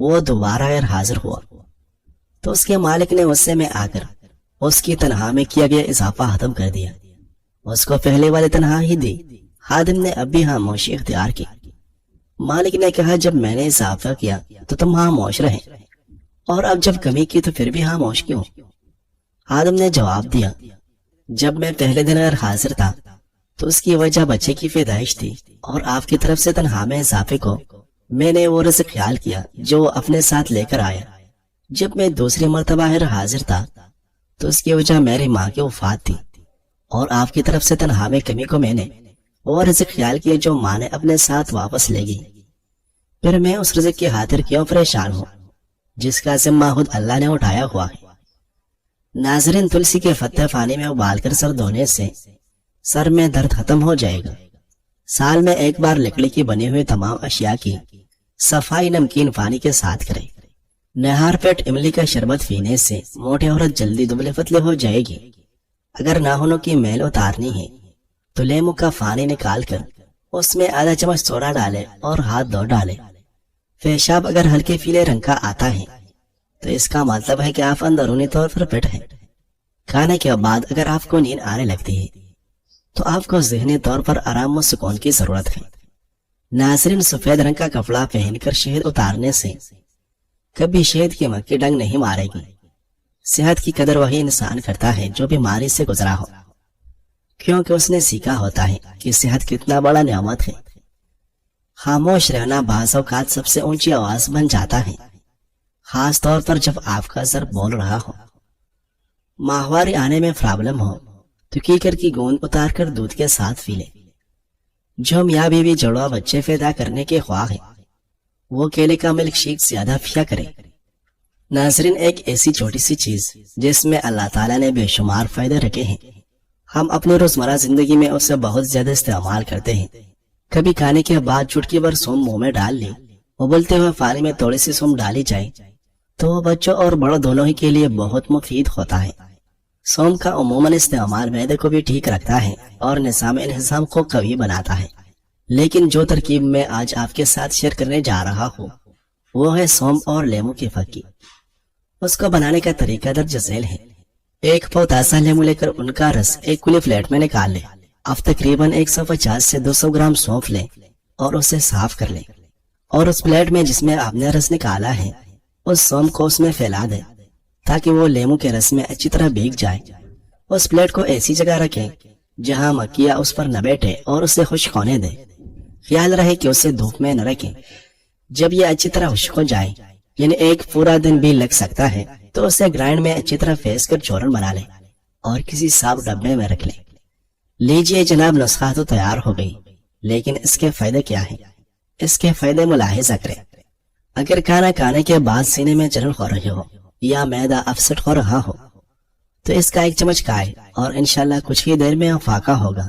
وہ دوبارہ غیر حاضر ہوا تو اس کے مالک نے غصے میں آ کر اس کی تنخواہ میں کیا گیا اضافہ ختم کر دیا، اس کو پہلے والی تنخواہ ہی دی۔ خادم نے اب بھی خاموشی اختیار کی۔ مالک نے کہا جب میں نے اضافہ کیا تو تم خاموش رہے، اور اب جب کمی کی تو پھر بھی خاموش کیوں؟ خادم نے جواب دیا جب میں پہلے دن غیر حاضر تھا تو اس کی وجہ بچے کی پیدائش تھی، اور آپ کی طرف سے تنخواہ میں اضافے کو میں نے وہ رزق خیال کیا جو وہ اپنے ساتھ لے کر آیا۔ جب میں دوسری مرتبہ غیر حاضر تھا تو اس کی وجہ میری ماں کی وفات تھی، اور آپ کی طرف سے تنخواہ میں کمی کو میں نے وہ رزق خیال کیا جو ماں نے اپنے ساتھ واپس لے گئی۔ پھر میں اس رزق کی خاطر کیوں پریشان ہوں جس کا ذمہ خود اللہ نے اٹھایا ہوا ہے۔ ناظرین، تلسی کے پتے پانی میں ابال کر سر دھونے سے سر میں درد ختم ہو جائے گا۔ سال میں ایک بار لکڑی کی بنی ہوئی تمام اشیاء کی صفائی نمکین پانی کے ساتھ کریں۔ نہار پیٹ املی کا شربت پینے سے موٹی عورت جلدی دبلے پتلے ہو جائے گی۔ اگر ناخنوں کی میل اتارنی ہے تو لیمو کا پانی نکال کر اس میں آدھا چمچ سوڈا ڈالے اور ہاتھ دھو ڈالے۔ پیشاب اگر ہلکے پیلے رنگ کا آتا ہے تو اس کا مطلب ہے کہ آپ اندرونی طور پر فٹ ہیں۔ کھانے کے بعد اگر آپ کو نیند آنے لگتی ہے تو آپ کو ذہنی طور پر آرام و سکون کی ضرورت ہے۔ ناظرین، سفید رنگ کا کپڑا پہن کر شہد اتارنے سے کبھی شہد کی مکھی ڈنگ نہیں مارے گی۔ صحت کی قدر وہی انسان کرتا ہے جو بیماری سے گزرا ہو، کیونکہ اس نے سیکھا ہوتا ہے کہ صحت کتنا بڑا نعمت ہے۔ خاموش رہنا بعض اوقات سب سے اونچی آواز بن جاتا ہے، خاص طور پر جب آپ کا سر بول رہا ہو۔ ماہواری آنے میں پرابلم ہو تو کیکر کی گوند اتار کر دودھ کے ساتھ پی لے۔ جو میاں بیوی جڑوا بچے پیدا کرنے کے خواہ ہے وہ کیلے کا ملک شیک زیادہ پیا کرے۔ ناظرین، ایک ایسی چھوٹی سی چیز جس میں اللہ تعالیٰ نے بے شمار فائدے رکھے ہیں، ہم اپنی روزمرہ زندگی میں اسے بہت زیادہ استعمال کرتے ہیں۔ کبھی کھانے کے بعد چٹکی بھر سونف منہ میں ڈال لی، ابلتے ہوئے پانی میں تھوڑی سی سونف ڈالی جائے تو وہ بچوں اور بڑوں دونوں ہی کے لیے بہت مفید ہوتا ہے۔ سونف کا عموماً استعمال معدے کو بھی ٹھیک رکھتا ہے اور نظام انہضام کو قوی بناتا ہے، لیکن جو ترکیب میں آج آپ کے ساتھ شیئر کرنے جا رہا ہوں وہ ہے سونف اور لیمو کی پھکی۔ اس کو بنانے کا طریقہ درج ذیل ہے۔ ایک پوتاسا لیمو لے کر ان کا رس ایک کھلی پلیٹ میں نکال لیں۔ اب تقریباً 150 سے 200 گرام سونف لیں اور اسے صاف کر لیں، اور اس پلیٹ میں جس میں آپ نے رس نکالا ہے اس سونف کو اس میں پھیلا دیں تاکہ وہ لیمو کے رس میں اچھی طرح بھیگ جائے۔ اس پلیٹ کو ایسی جگہ رکھیں جہاں مکھیاں اس پر نہ بیٹھے اور اسے خشک ہونے دیں۔ خیال رہے کہ اسے دھوپ میں نہ رکھیں۔ جب یہ اچھی طرح خشک ہو جائے، یعنی ایک پورا دن بھی لگ سکتا ہے، تو اسے گرائنڈ میں اچھی طرح پیس کر چورن بنا لیں اور کسی صاف ڈبے میں رکھ لیں۔ لیجئے جناب، نسخہ تو تیار ہو گئی، لیکن اس کے فائدے کیا ہیں؟ اس کے فائدے ملاحظہ کریں۔ اگر کھانا کھانے کے بعد سینے میں جلن ہو رہی ہو یا معدہ اپسٹ ہو رہا ہو تو اس کا 1 چمچ کھائے اور انشاءاللہ کچھ ہی دیر میں افاقہ ہوگا۔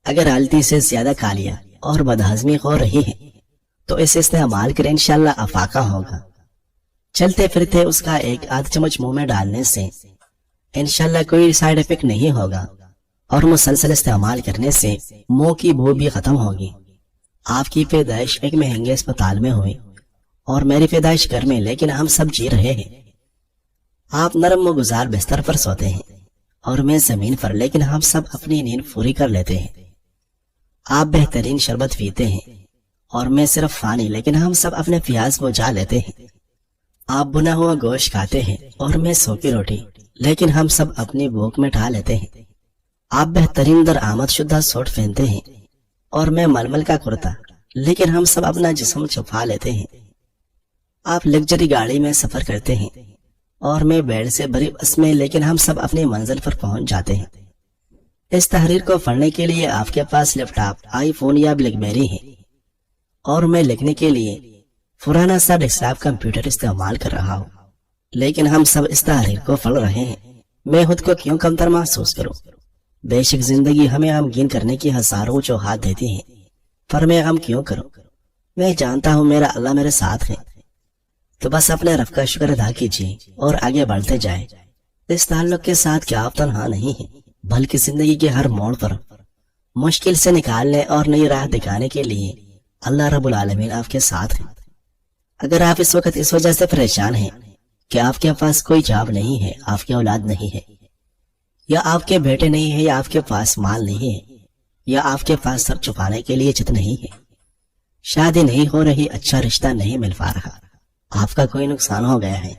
اگر غلطی سے زیادہ کھا لیا اور بدہضمی ہو رہی ہے تو اسے استعمال کریں، انشاءاللہ افاقہ ہوگا۔ چلتے پھرتے اس کا 1 چمچ منہ میں ڈالنے سے انشاءاللہ کوئی سائیڈ افیکٹ نہیں ہوگا، اور مسلسل استعمال کرنے سے منہ کی بو بھی ختم ہوگی۔ آپ کی پیدائش ایک مہنگے اسپتال میں ہوئی اور میری پیدائش گھر میں، لیکن ہم سب جی رہے ہیں۔ آپ نرم و گزار بستر پر سوتے ہیں اور میں زمین پر، لیکن ہم سب اپنی نیند پوری کر لیتے ہیں۔ آپ بہترین شربت پیتے ہیں اور میں صرف پانی، لیکن ہم سب اپنے پیاس بجھا لیتے ہیں۔ آپ بنا ہوا گوشت کھاتے ہیں اور میں سوکی روٹی، لیکن ہم سب اپنی بھوک مٹا لیتے ہیں۔ آپ بہترین درآمد شدہ سوٹ پہنتے ہیں اور میں ململ کا کرتا، لیکن ہم سب اپنا جسم چھپا لیتے ہیں۔ آپ لگژری گاڑی میں سفر کرتے ہیں اور میں بیڑ سے بھری بس میں، لیکن ہم سب اپنی منزل پر پہنچ جاتے ہیں۔ اس تحریر کو پڑھنے کے لیے آپ کے پاس لیپ ٹاپ، آئی فون یا بلیک بیری ہے، اور میں لکھنے کے لیے پرانا سا ڈیسکٹاپ کمپیوٹر استعمال کر رہا ہوں، لیکن ہم سب اس تحریر کو پڑھ رہے ہیں۔ میں خود کو کیوں کمتر محسوس کروں؟ بے شک زندگی ہمیں غمگین کرنے کی ہزاروں وجوہات دیتی ہے، پر میں غم کیوں کروں؟ میں جانتا ہوں میرا اللہ میرے ساتھ ہے، تو بس اپنے رب کا شکر ادا کیجیے اور آگے بڑھتے جائیں۔ اس تعلق کے ساتھ کہ آپ تنہا نہیں ہیں، بلکہ زندگی کے ہر موڑ پر مشکل سے نکالنے اور نئی راہ دکھانے کے لیے اللہ رب العالمین آپ کے ساتھ ہیں۔ اگر آپ اس وقت اس وجہ سے پریشان ہیں کہ آپ کے پاس کوئی جاب نہیں ہے، آپ کی اولاد نہیں ہے، یا آپ کے بیٹے نہیں ہے، یا آپ کے پاس مال نہیں ہے، یا آپ کے پاس سر چھپانے کے لیے چھت نہیں ہے، شادی نہیں ہو رہی، اچھا رشتہ نہیں مل پا رہا، آپ کا کوئی نقصان ہو گیا ہے،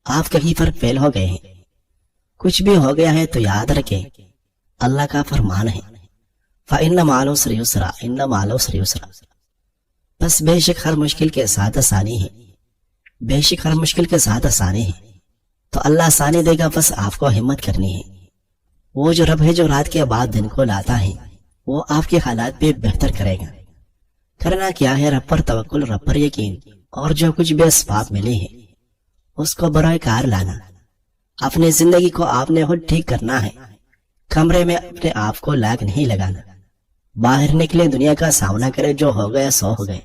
آپ کہیں پر فیل ہو گئے ہیں، کچھ بھی ہو گیا ہے، تو یاد رکھیں اللہ کا فرمان ہے فَإِنَّ مَعَ الْعُسْرِ يُسْرًا، إِنَّ مَعَ الْعُسْرِ يُسْرًا، بس بے شک ہر مشکل کے ساتھ آسانی ہے، بے شک ہر مشکل کے ساتھ آسانی ہے، تو اللہ آسانی دے گا، بس آپ کو ہمت کرنی ہے۔ وہ جو رب ہے جو رات کے بعد دن کو لاتا ہے، وہ آپ کے حالات پہ بہتر کرے گا۔ کرنا کیا ہے؟ رب پر توکل، رب پر یقین، اور جو کچھ بھی اسباب ملے ہیں اس کو برائے کار لانا۔ اپنی زندگی کو آپ نے خود ٹھیک کرنا ہے، کمرے میں اپنے آپ کو لاگ نہیں لگانا۔ باہر نکلے، دنیا کا سامنا کرے، جو ہو گیا سو ہو گئے۔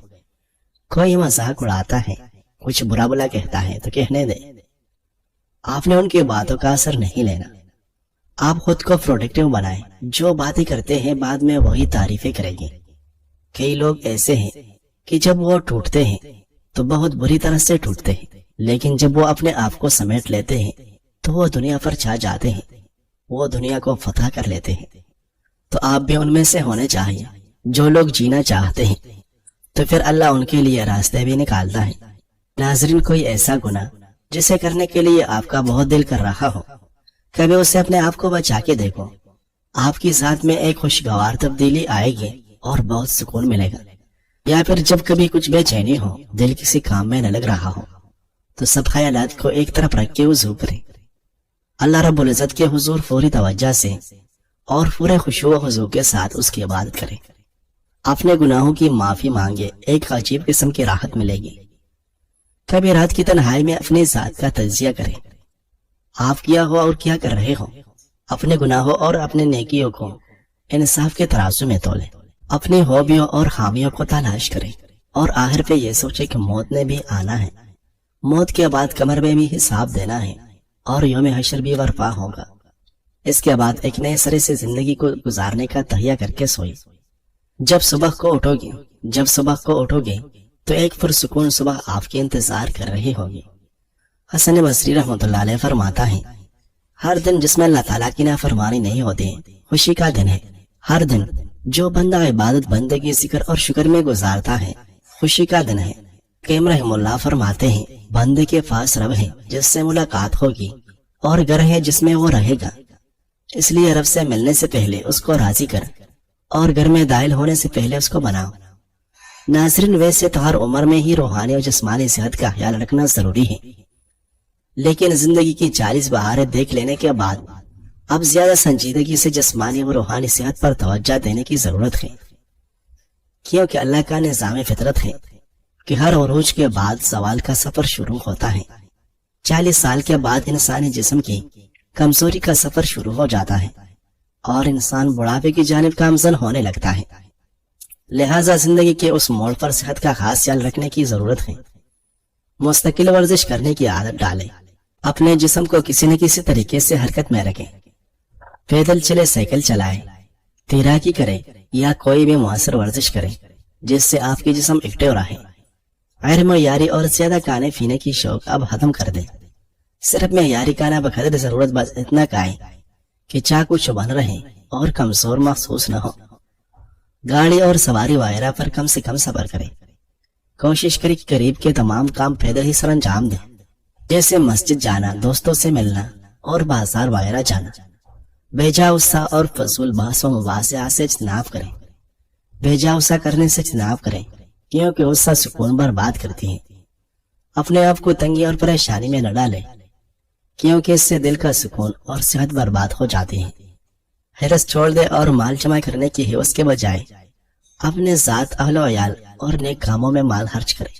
کوئی مذاق اڑاتا ہے، کچھ برا بلا کہتا ہے تو کہنے دے، آپ نے ان کی باتوں کا اثر نہیں لینا۔ آپ خود کو پروڈکٹیو بنائیں، جو باتیں کرتے ہیں بعد میں وہی تعریفیں کریں گے۔ کئی لوگ ایسے ہیں کہ جب وہ ٹوٹتے ہیں تو بہت بری طرح سے ٹوٹتے ہیں، لیکن جب وہ اپنے آپ کو سمیٹ لیتے ہیں تو وہ دنیا پر چھا جاتے ہیں، وہ دنیا کو فتح کر لیتے ہیں۔ تو آپ بھی ان میں سے ہونے چاہیے جو لوگ جینا چاہتے ہیں، تو پھر اللہ ان کے لیے راستے بھی نکالتا ہے۔ ناظرین، کوئی ایسا گناہ جسے کرنے کے لیے آپ کا بہت دل کر رہا ہو، کبھی اسے اپنے آپ کو بچا کے دیکھو، آپ کی ذات میں ایک خوشگوار تبدیلی آئے گی اور بہت سکون ملے گا۔ یا پھر جب کبھی کچھ بے چینی ہو، دل کسی کام میں نہ لگ رہا ہو، تو سب خیالات کو ایک طرف رکھ کے وضو کریں، اللہ رب العزت کے حضور فوری توجہ سے اور پورے خشوع و خضوع کے ساتھ اس کی عبادت کریں۔ اپنے گناہوں کی معافی مانگے، ایک عجیب قسم کی راحت ملے گی۔ کبھی رات کی تنہائی میں اپنی ذات کا تجزیہ کریں، آپ کیا ہو اور کیا کر رہے ہو، اپنے گناہوں اور اپنے نیکیوں کو انصاف کے ترازو میں تولیں، اپنی خوبیوں اور خامیوں کو تلاش کریں، اور آخر پہ یہ سوچیں کہ موت نے بھی آنا ہے، موت کے بعد قبر میں بھی حساب دینا ہے، اور یوم حشر بھی برپا ہوگا۔ اس کے بعد ایک نئے سرے سے زندگی کو گزارنے کا تہیہ کر کے سوئی۔ جب صبح کو اٹھو گے تو ایک پرسکون صبح آپ کے انتظار کر رہی ہوگی۔ حسن بصری رحمۃ اللہ علیہ فرماتا ہے، ہر دن جس میں اللہ تعالیٰ کی نافرمانی نہیں ہوتی خوشی کا دن ہے۔ ہر دن جو بندہ عبادت، بندگی، ذکر اور شکر میں گزارتا ہے خوشی کا دن ہے۔ قیم رحم اللہ فرماتے ہیں، بندے کے پاس رب ہے جس سے ملاقات ہوگی، اور گھر ہے جس میں وہ رہے گا، اس لیے رب سے ملنے سے پہلے اس کو راضی کر، اور گھر میں داخل ہونے سے پہلے اس کو بناؤ۔ ناظرین، ویسے تو ہر عمر میں ہی روحانی اور جسمانی صحت کا خیال رکھنا ضروری ہے، لیکن زندگی کی 40 بہاریں دیکھ لینے کے بعد اب زیادہ سنجیدگی سے جسمانی و روحانی صحت پر توجہ دینے کی ضرورت ہے، کیونکہ اللہ کا نظام فطرت ہے کہ ہر عروج کے بعد زوال کا سفر شروع ہوتا ہے۔ 40 سال کے بعد انسانی جسم کی کمزوری کا سفر شروع ہو جاتا ہے، اور انسان بڑھاپے کی جانب گامزن ہونے لگتا ہے۔ لہٰذا زندگی کے اس موڑ پر صحت کا خاص خیال رکھنے کی ضرورت ہے۔ مستقل ورزش کرنے کی عادت ڈالیں، اپنے جسم کو کسی نہ کسی طریقے سے حرکت میں رکھیں، پیدل چلے، سائیکل چلائیں، تیراکی کریں، یا کوئی بھی مؤثر ورزش کریں جس سے آپ کی جسم ایکٹیو رہے۔ غیر معیاری اور زیادہ کھانے پینے کی شوق اب ختم کر دیں، صرف معیاری کھانا بقدر ضرورت بس اتنا کھائیں کہ چاقو چبھن رہے اور کمزور محسوس نہ ہو۔ گاڑی اور سواری وغیرہ پر کم سے کم سفر کریں، کوشش کریں کہ قریب کے تمام کام پیدل ہی سر انجام دیں، جیسے مسجد جانا، دوستوں سے ملنا اور بازار وغیرہ جانا۔ بے جا اور فضول بحث و مباحثات سے اجتناب کریں، بے جا کرنے سے اجتناب کریں، کیونکہ غصہ سکون برباد کرتی ہے۔ اپنے آپ کو تنگی اور پریشانی میں نہ ڈالیں، کیونکہ اس سے دل کا سکون اور صحت برباد ہو جاتی ہے۔ حرص چھوڑ دے اور مال جمع کرنے کی حوث کے بجائے اپنے ذات، اہل و عیال اور نیک کاموں میں مال خرچ کرے،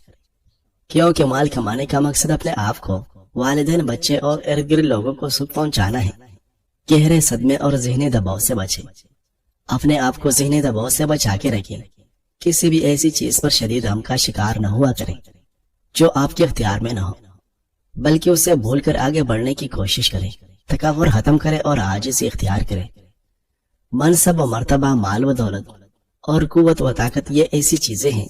کیونکہ مال کمانے کا مقصد اپنے آپ کو، والدین، بچے اور ارد گرد لوگوں کو سکھ پہنچانا ہے۔ گہرے صدمے اور ذہنی دباؤ سے بچیں، اپنے آپ کو ذہنی دباؤ سے بچا کے رکھیں، کسی بھی ایسی چیز پر شدید غم کا شکار نہ ہوا کریں جو آپ کے اختیار میں نہ ہو، بلکہ اسے بھول کر آگے بڑھنے کی کوشش کریں، تکبر ختم کریں اور عاجزی اختیار کریں۔ منصب و مرتبہ، مال و دولت اور قوت و طاقت یہ ایسی چیزیں ہیں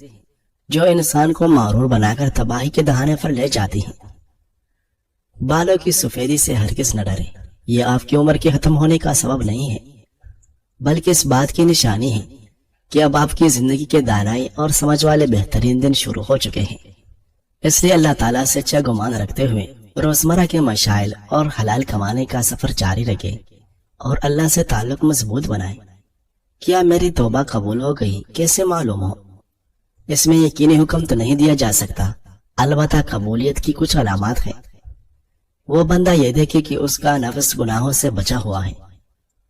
جو انسان کو مغرور بنا کر تباہی کے دہانے پر لے جاتی ہیں۔ بالوں کی سفیدی سے ہرگز نہ ڈرے، یہ آپ کی عمر کے ختم ہونے کا سبب نہیں ہے، بلکہ اس بات کی نشانی ہے کہ اب آپ کی زندگی کے دانائی اور سمجھ والے بہترین دن شروع ہو چکے ہیں۔ اس لیے اللہ تعالیٰ سے اچھا گمان رکھتے ہوئے روزمرہ کے مشائل اور حلال کمانے کا سفر جاری رکھے اور اللہ سے تعلق مضبوط بنائے۔ کیا میری توبہ قبول ہو گئی کیسے معلوم ہو؟ اس میں یقینی حکم تو نہیں دیا جا سکتا، البتہ قبولیت کی کچھ علامات ہیں۔ وہ بندہ یہ دیکھے کہ اس کا نفس گناہوں سے بچا ہوا ہے،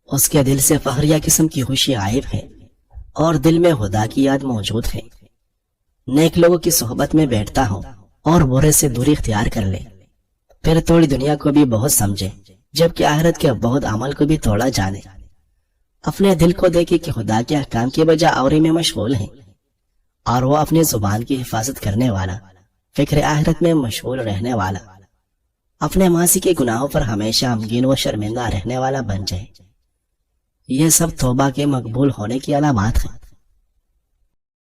اس کے دل سے فخریہ قسم کی خوشی غائب ہے اور دل میں خدا کی یاد موجود ہے، نیک لوگوں کی صحبت میں بیٹھتا ہوں اور برے سے دوری اختیار کر لے، پھر تھوڑی دنیا کو بھی بہت سمجھے جبکہ آخرت کے بہت عمل کو بھی تھوڑا جانے۔ اپنے دل کو دیکھے کہ خدا کے احکام کی بجائے اوری میں مشغول ہیں، اور وہ اپنی زبان کی حفاظت کرنے والا، فکر آخرت میں مشغول رہنے والا، اپنے ماضی کے گناہوں پر ہمیشہ غمگین و شرمندہ رہنے والا بن جائے۔ یہ سب توبہ کے مقبول ہونے کی علامات ہیں۔